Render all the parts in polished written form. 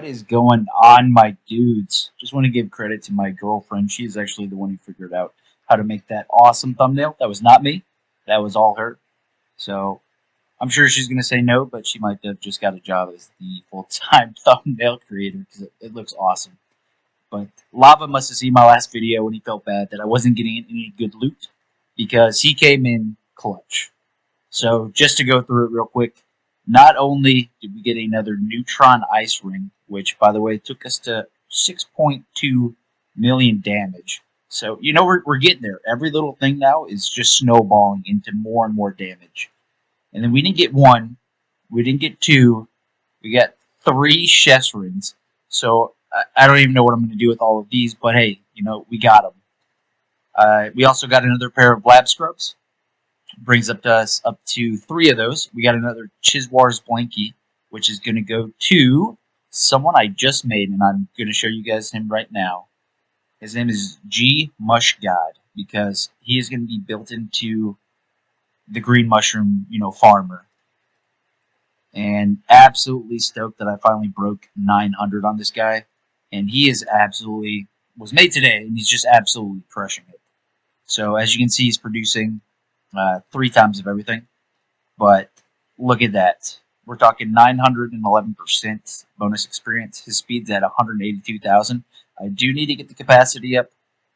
is going on, my dudes? Just want to give credit to my girlfriend. She is actually the one who figured out how to make that awesome thumbnail. That was not me. That was all her. So I'm sure she's going to say no, but she might have just got a job as the full-time thumbnail creator because it looks awesome. But Lava must have seen my last video when he felt bad that I wasn't getting any good loot because he came in clutch. So just to go through it real quick, not only did we get another neutron ice ring, which by the way took us to 6.2 million damage. So you know we're getting there. Every little thing now is just snowballing into more and more damage. And then we didn't get one, we didn't get two, we got three chef's rings. So I don't even know what I'm going to do with all of these, but hey, you know we got them. We also got another pair of lab scrubs. Brings us up to three of those. We got another Chiswar's Blankie, which is going to go to someone I just made, and I'm going to show you guys him right now. His name is GMushGod, because he is going to be built into the green mushroom, farmer. And absolutely stoked that I finally broke 900 on this guy. And he is was made today, and he's just absolutely crushing it. So as you can see, he's producing 3 times of everything. But look at that. We're talking 911% bonus experience. His speed's at 182,000. I do need to get the capacity up,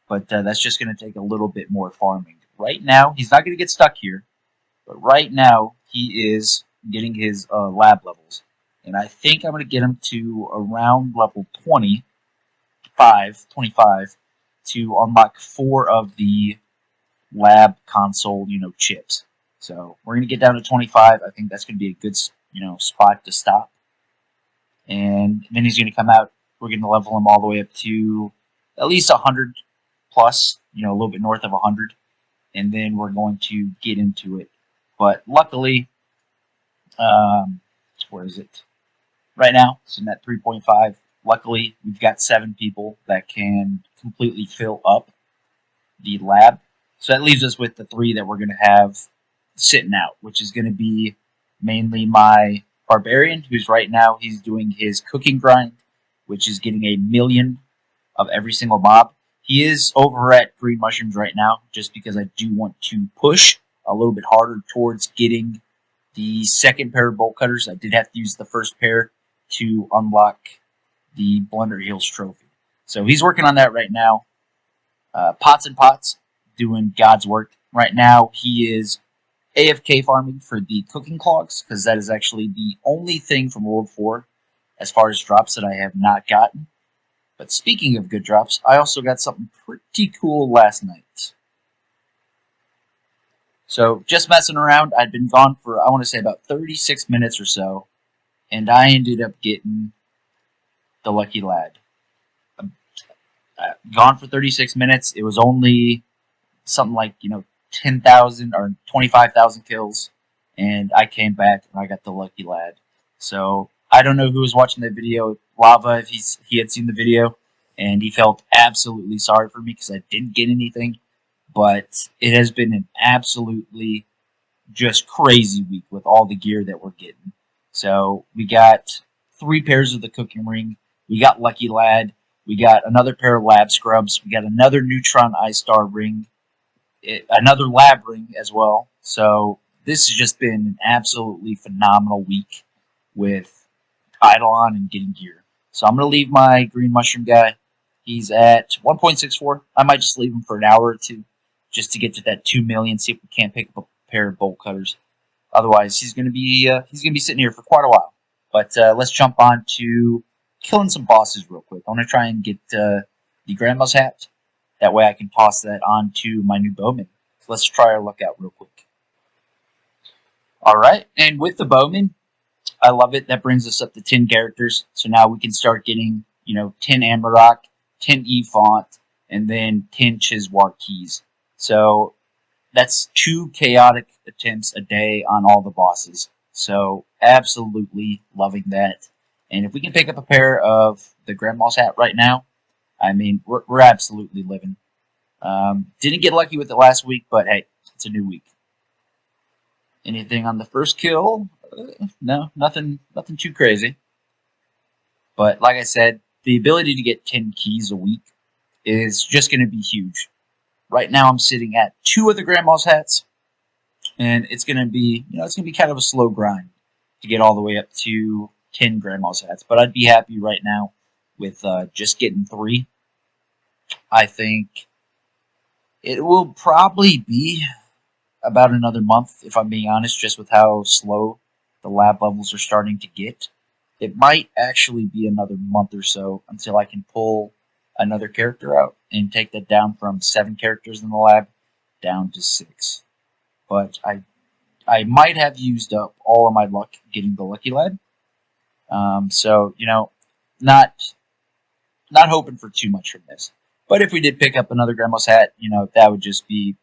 but that's just going to take a little bit more farming. Right now, he's not going to get stuck here, but right now he is getting his lab levels. And I think I'm going to get him to around level 25 to unlock 4 of the lab console, chips. So we're going to get down to 25. I think that's going to be a good, spot to stop. And then he's going to come out. We're going to level him all the way up to at least 100 plus, a little bit north of 100. And then we're going to get into it. But luckily, where is it? Right now, it's in that 3.5. Luckily, we've got 7 people that can completely fill up the lab. So that leaves us with the 3 that we're going to have sitting out, which is going to be mainly my barbarian, who's right now he's doing his cooking grind, which is getting 1,000,000 of every single mob. He is over at green mushrooms right now, just because I do want to push a little bit harder towards getting the second pair of bolt cutters. I did have to use the first pair to unlock the Blender Heals trophy. So he's working on that right now. Pots and Pots doing God's work. Right now he is AFK farming for the cooking clogs, because that is actually the only thing from World 4 as far as drops that I have not gotten. But speaking of good drops, I also got something pretty cool last night. So just messing around, I'd been gone for, I want to say, about 36 minutes or so, and I ended up getting the Lucky Lad. Gone for 36 minutes. It was only something like, 10,000 or 25,000 kills, and I came back and I got the Lucky Lad. So I don't know who was watching that video, Lava, if he had seen the video, and he felt absolutely sorry for me because I didn't get anything. But it has been an absolutely just crazy week with all the gear that we're getting. So we got 3 pairs of the cooking ring. We got Lucky Lad. We got another pair of lab scrubs. We got another Neutron Ice Star ring. Another lab ring as well. So this has just been an absolutely phenomenal week with Idleon and getting gear. So I'm going to leave my green mushroom guy. He's at 1.64. I might just leave him for an hour or two just to get to that 2 million, see if we can't pick up a pair of bolt cutters. Otherwise, he's going to be sitting here for quite a while. But let's jump on to killing some bosses real quick. I want to try and get the Grandma's hat. That way I can toss that onto my new bowman. So let's try our luck out real quick. Alright, and with the bowman, I love it. That brings us up to 10 characters. So now we can start getting, 10 Amarok, 10 E-Font, and then 10 Chiswar keys. So that's 2 chaotic attempts a day on all the bosses. So absolutely loving that. And if we can pick up a pair of the Grandma's hat right now, I mean, we're absolutely living. Didn't get lucky with it last week, but hey, it's a new week. Anything on the first kill? No, nothing too crazy. But like I said, the ability to get 10 keys a week is just going to be huge. Right now, I'm sitting at 2 of the Grandma's hats, and it's going to be, it's going to be kind of a slow grind to get all the way up to 10 Grandma's hats. But I'd be happy right now with just getting 3. I think it will probably be about another month, if I'm being honest, just with how slow the lab levels are starting to get. It might actually be another month or so until I can pull another character out and take that down from 7 characters in the lab down to 6. But I might have used up all of my luck getting the Lucky Lad. So, not hoping for too much from this. But if we did pick up another Grandma's hat, that would just be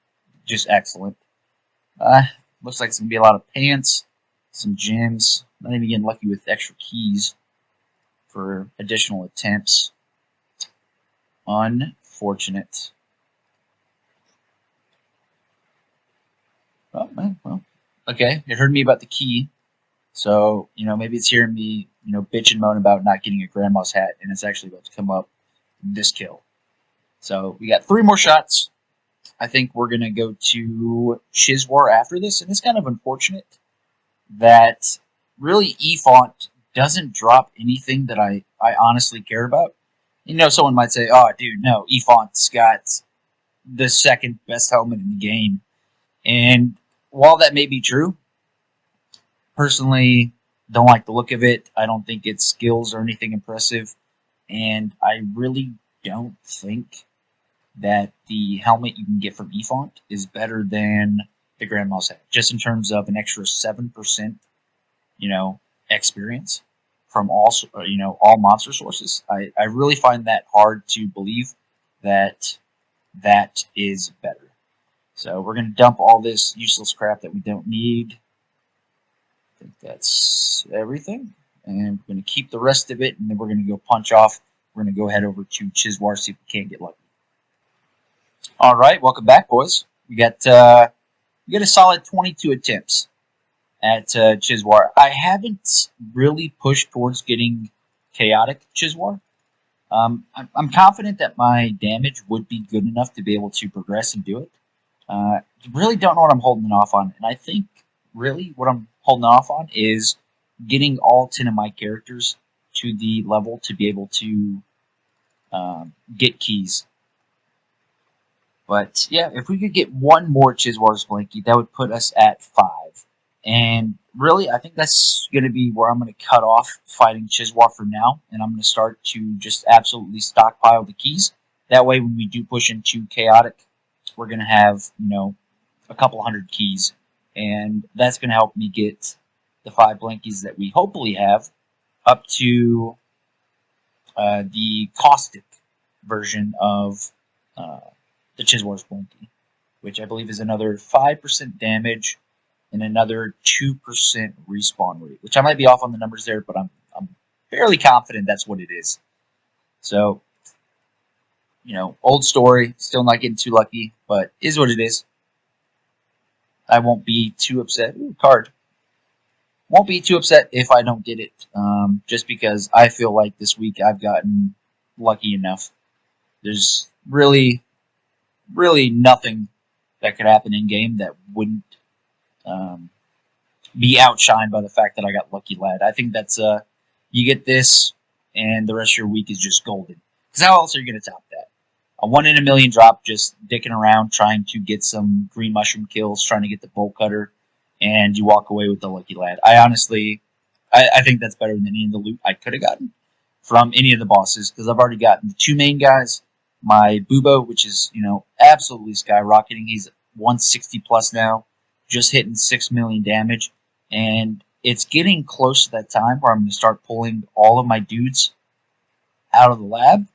just excellent. Looks like it's going to be a lot of pants, some gems. Not even getting lucky with extra keys for additional attempts. Unfortunate. Oh, man, well, okay. It heard me about the key. So, maybe it's hearing me, bitch and moan about not getting a Grandma's hat, and it's actually about to come up this kill. So, we got 3 more shots. I think we're going to go to Chizwar after this, and it's kind of unfortunate that really E-Font doesn't drop anything that I honestly care about. Someone might say, oh, dude, no, E-Font's got the second best helmet in the game. And while that may be true, personally, don't like the look of it. I don't think its skills are anything impressive. And I really don't think that the helmet you can get from E-Font is better than the Grandma's hat, just in terms of an extra 7%, experience from all monster sources. I really find that hard to believe that is better. So we're going to dump all this useless crap that we don't need. I think that's everything. And we're going to keep the rest of it, and then we're going to go punch off. We're going to go head over to Chizwar, see if we can't get lucky. All right, welcome back, boys. We got a solid 22 attempts at Chizwar. I haven't really pushed towards getting chaotic Chizwar. I'm confident that my damage would be good enough to be able to progress and do it. Really don't know what I'm holding off on, and I think really what I'm holding off on is getting all 10 of my characters to the level to be able to get keys. But yeah, if we could get one more Chizwar's Blankie, that would put us at 5. And really, I think that's going to be where I'm going to cut off fighting Chizwar for now. And I'm going to start to just absolutely stockpile the keys. That way, when we do push into Chaotic, we're going to have, a couple hundred keys. And that's going to help me get the 5 Blankies that we hopefully have up to the Caustic version of the Chizwar's Blankie, which I believe is another 5% damage and another 2% respawn rate, which I might be off on the numbers there, but I'm fairly confident that's what it is. So, old story, still not getting too lucky, but is what it is. I won't be too upset. Ooh, card. Won't be too upset if I don't get it, just because I feel like this week I've gotten lucky enough. There's really nothing that could happen in game that wouldn't be outshined by the fact that I got Lucky Lad. I think that's you get this, and the rest of your week is just golden. Because how else are you going to top that? A 1 in a million drop, just dicking around, trying to get some green mushroom kills, trying to get the bolt cutter, and you walk away with the Lucky Lad. I honestly, I think that's better than any of the loot I could have gotten from any of the bosses, because I've already gotten the 2 main guys, my Bubo, which is, absolutely skyrocketing. He's 160 plus now, just hitting 6 million damage. And it's getting close to that time where I'm going to start pulling all of my dudes out of the lab,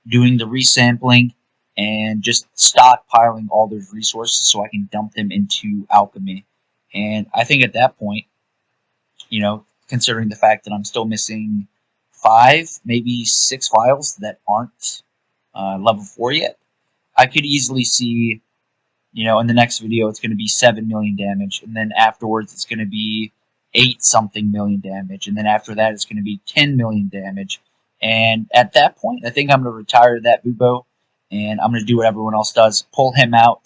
doing the resampling, and just stockpiling all those resources so I can dump them into alchemy. And I think at that point, considering the fact that I'm still missing 5, maybe 6 files that aren't level 4 yet, I could easily see, in the next video it's going to be 7 million damage, and then afterwards it's going to be 8 something million damage, and then after that it's going to be 10 million damage, And at that point, I think I'm going to retire that Bubo, and I'm going to do what everyone else does, pull him out.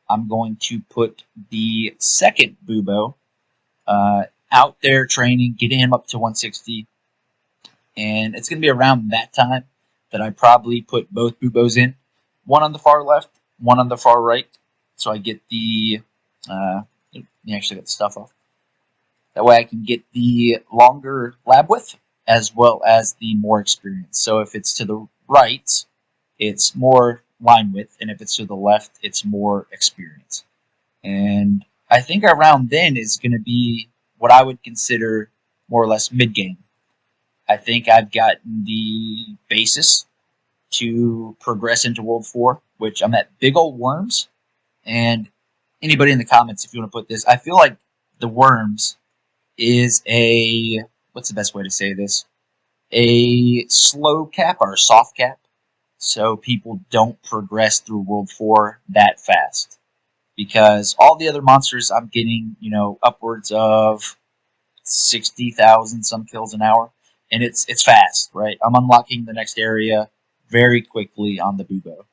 I'm going to put the second Bubo out there training, getting him up to 160, and it's going to be around that time that I probably put both Bubos in, one on the far left, one on the far right, so I get the you actually got the stuff off. That way I can get the longer lab width as well as the more experience. So if it's to the right, it's more line width, and if it's to the left, it's more experience. And I think around then is going to be what I would consider more or less mid-game. I think I've gotten the basis to progress into World 4, which I'm at big old worms. And anybody in the comments, if you want to put this, I feel like the worms is a, what's the best way to say this? A slow cap or a soft cap, so people don't progress through World 4 that fast. Because all the other monsters I'm getting, upwards of 60,000 some kills an hour, and it's fast, right? I'm unlocking the next area very quickly on the Bubo.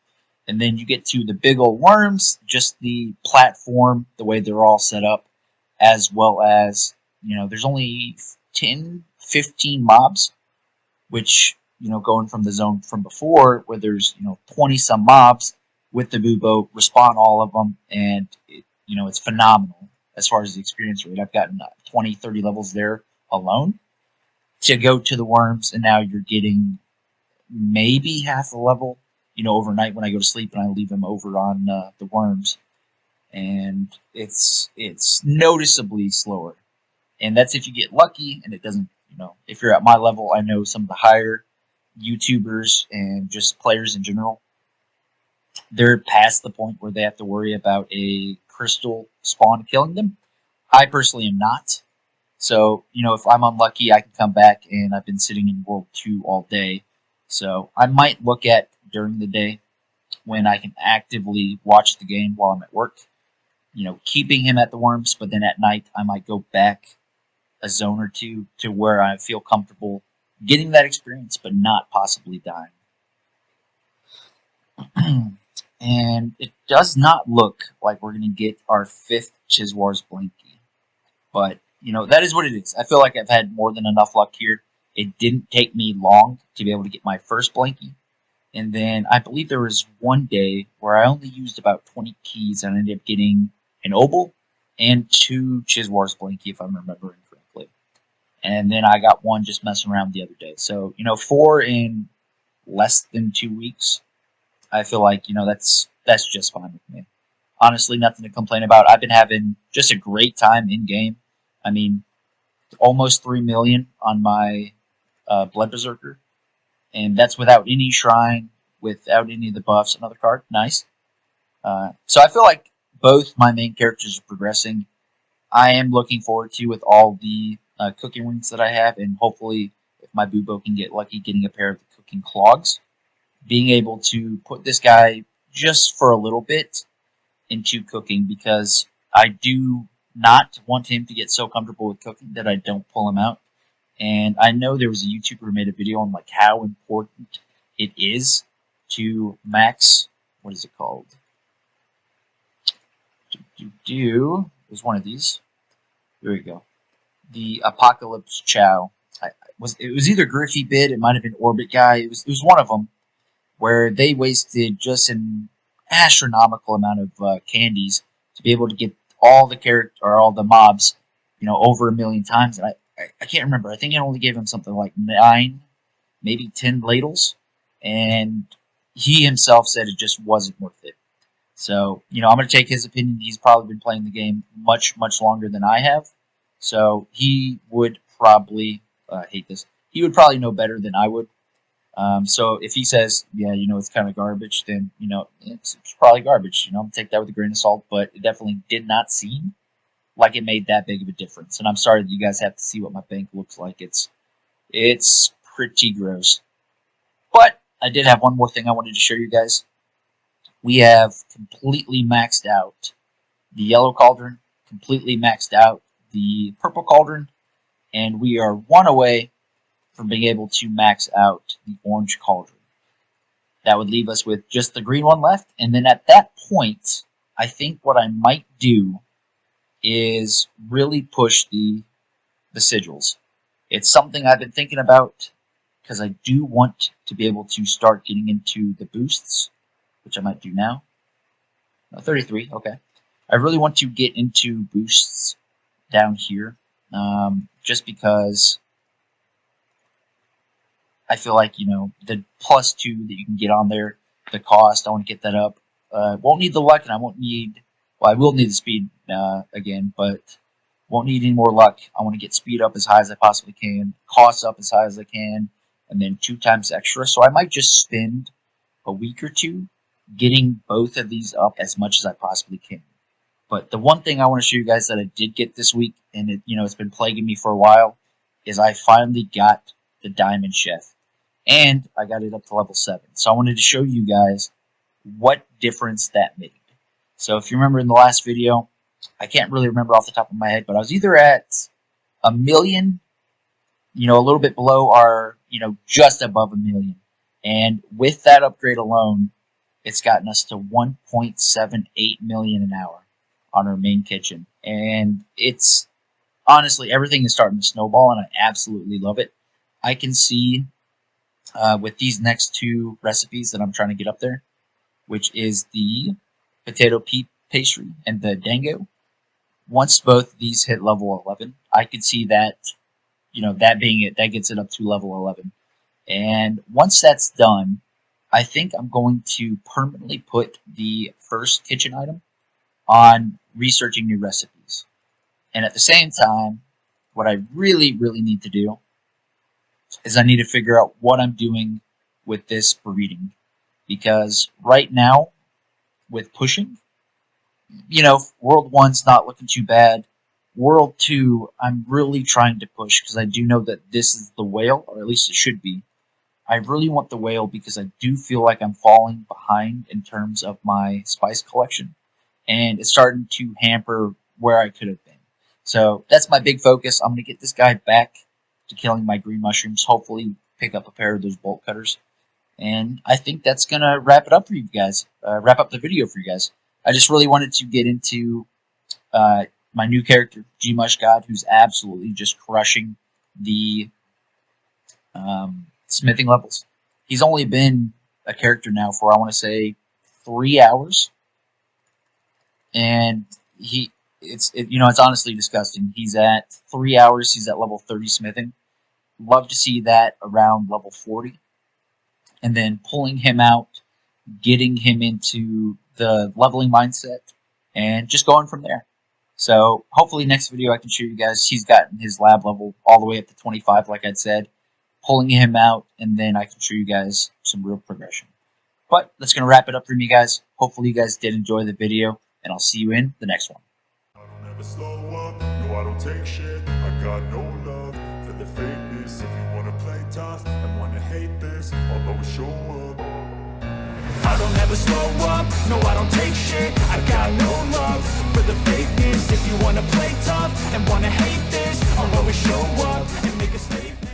And then you get to the big old worms, just the platform, the way they're all set up, as well as, there's only 10, 15 mobs, which, going from the zone from before, where there's, 20 some mobs with the Bubo, respawn all of them, and, it's phenomenal as far as the experience rate. I've gotten 20, 30 levels there alone to go to the worms, and now you're getting maybe half a level, overnight when I go to sleep and I leave them over on the worms. And it's noticeably slower. And that's if you get lucky and it doesn't, if you're at my level, I know some of the higher YouTubers and just players in general, they're past the point where they have to worry about a crystal spawn killing them. I personally am not. So, if I'm unlucky, I can come back, and I've been sitting in World 2 all day. So I might look at during the day when I can actively watch the game while I'm at work, keeping him at the worms, but then at night I might go back a zone or two to where I feel comfortable getting that experience, but not possibly dying. And it does not look like we're going to get our 5th Chiswar's Blanky. But, that is what it is. I feel like I've had more than enough luck here. It didn't take me long to be able to get my first Blanky. And then I believe there was one day where I only used about 20 keys and I ended up getting an Obel and 2 Chiswar's Blanky, if I'm remembering correctly. And then I got one just messing around the other day. So, 4 in less than 2 weeks. I feel like, that's just fine with me. Honestly, nothing to complain about. I've been having just a great time in game. I mean, almost 3 million on my Blood Berserker. And that's without any shrine, without any of the buffs. Another card. Nice. So I feel like both my main characters are progressing. I am looking forward to, with all the cooking rings that I have, and hopefully, if my Bubo can get lucky, getting a pair of the cooking clogs, being able to put this guy just for a little bit into cooking, because I do not want him to get so comfortable with cooking that I don't pull him out. And I know there was a YouTuber who made a video on like how important it is to max, what is it called? It was one of these. Here we go. The Apocalypse Chow. It was either Griffy Bid, it might have been Orbit Guy. It was one of them where they wasted just an astronomical amount of candies to be able to get all the mobs, over 1 million times. And I can't remember. I think I only gave him something like 9, maybe 10 ladles, and he himself said it just wasn't worth it. So, I'm going to take his opinion. He's probably been playing the game much, much longer than I have. So he would probably, hate this, he would probably know better than I would. So if he says, yeah, it's kind of garbage, then, it's probably garbage. Take that with a grain of salt, but it definitely did not seem like it made that big of a difference. And I'm sorry that you guys have to see what my bank looks like. It's pretty gross. But I did have one more thing I wanted to show you guys. We have completely maxed out the yellow cauldron, completely maxed out the purple cauldron, and we are one away from being able to max out the orange cauldron. That would leave us with just the green one left, and then at that point, I think what I might do is really push the sigils. It's something I've been thinking about because I do want to be able to start getting into the boosts, which I might do now. No, 33, okay. I really want to get into boosts down here, just because I feel like, you know, the +2 that you can get on there, the cost, I want to get that up. Won't need the luck, and I won't need, well, I will need the speed again, but won't need any more luck. I want to get speed up as high as I possibly can, cost up as high as I can, and then 2 times extra. So I might just spend a week or two getting both of these up as much as I possibly can. But the one thing I want to show you guys that I did get this week, and it, you know, it's been plaguing me for a while, is I finally got the Diamond Chef. And I got it up to level 7. So I wanted to show you guys what difference that made. So if you remember in the last video, I can't really remember off the top of my head, but I was either at 1,000,000, you know, a little bit below, or, you know, just above 1,000,000. And with that upgrade alone, it's gotten us to 1.78 million an hour on our main kitchen. And it's, honestly, everything is starting to snowball, and I absolutely love it. I can see with these next 2 recipes that I'm trying to get up there, which is the potato peep pastry and the dango. Once both of these hit level 11, I could see that, you know, that being it, that gets it up to level 11. And once that's done, I think I'm going to permanently put the first kitchen item on researching new recipes. And at the same time, what I really, really need to do is I need to figure out what I'm doing with this breeding. Because right now, with pushing, you know, World 1's not looking too bad. World 2, I'm really trying to push because I do know that this is the whale, or at least it should be. I really want the whale because I do feel like I'm falling behind in terms of my spice collection. And it's starting to hamper where I could have been. So that's my big focus. I'm going to get this guy back to killing my green mushrooms. Hopefully pick up a pair of those bolt cutters. And I think that's going to wrap it up for you guys. Wrap up the video for you guys. I just really wanted to get into my new character, GMushGod, who's absolutely just crushing the smithing levels. He's only been a character now for, I want to say, 3 hours. And it's honestly disgusting. He's at 3 hours. He's at level 30 smithing. Love to see that around level 40. And then pulling him out, getting him into the leveling mindset, and just going from there. So hopefully next video I can show you guys. He's gotten his lab level all the way up to 25, like I'd said. Pulling him out, and then I can show you guys some real progression. But that's going to wrap it up for me, guys. Hopefully you guys did enjoy the video, and I'll see you in the next one. I don't ever slow up, no I don't take shit. I got no love for the fakeness. If you wanna play tough and wanna hate this, I'll always show up. I don't ever slow up, no I don't take shit. I got no love for the fakeness. If you wanna play tough and wanna hate this, I'll always show up and make a statement.